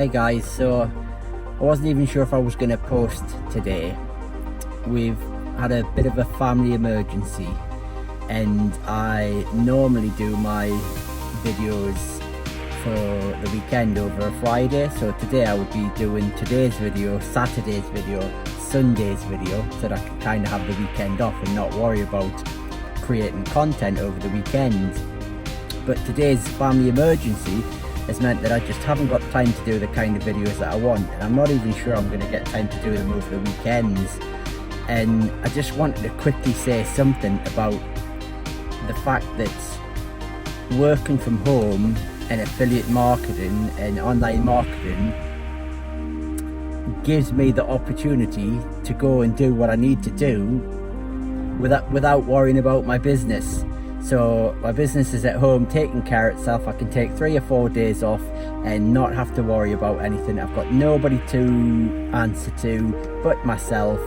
Hey guys, so I wasn't even sure if I was going to post today. We've had a bit of a family emergency and I normally do my videos for the weekend over a Friday, so today I would be doing today's video, Saturday's video, Sunday's video, so that I can kind of have the weekend off and not worry about creating content over the weekend. But today's family emergency has meant that I just haven't got time to do the kind of videos that I want, and I'm not even sure I'm going to get time to do them over the weekends. And I just wanted to quickly say something about the fact that working from home and affiliate marketing and online marketing gives me the opportunity to go and do what I need to do without worrying about my business. So my business is at home taking care of itself. I can take 3 or 4 days off and not have to worry about anything. I've got nobody to answer to but myself,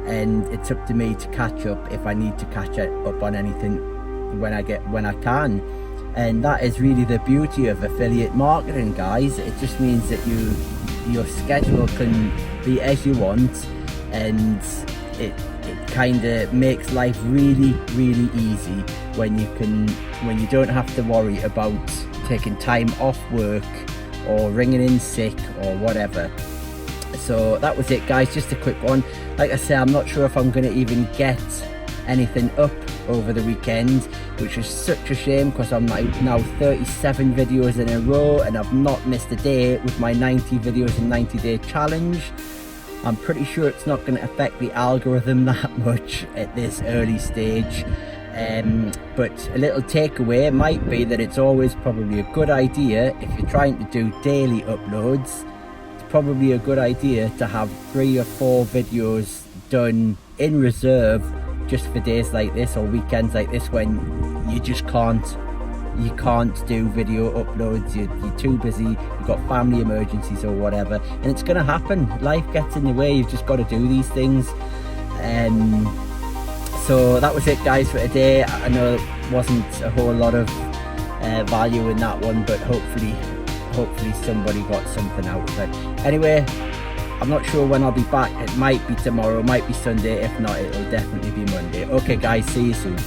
and it's up to me to catch up if I need to catch up on anything when I can. And that is really the beauty of affiliate marketing, guys. It just means that your schedule can be as you want, and it kind of makes life really easy when you don't have to worry about taking time off work or ringing in sick or whatever. So that was it, guys, just a quick one. Like I say, I'm not sure if I'm going to even get anything up over the weekend, which is such a shame because I'm now 37 videos in a row and I've not missed a day with my 90 videos in 90-day challenge. I'm pretty sure it's not going to affect the algorithm that much at this early stage, but a little takeaway might be that it's always probably a good idea, if you're trying to do daily uploads, it's probably a good idea to have 3 or 4 videos done in reserve just for days like this or weekends like this when you just can't do video uploads, you're too busy, you've got family emergencies or whatever, and it's going to happen. Life gets in the way, you've just got to do these things. So that was it, guys, for today. I know it wasn't a whole lot of value in that one, but hopefully somebody got something out of it. Anyway, I'm not sure when I'll be back. It might be tomorrow, it might be Sunday. If not, it'll definitely be Monday. Okay guys, see you soon.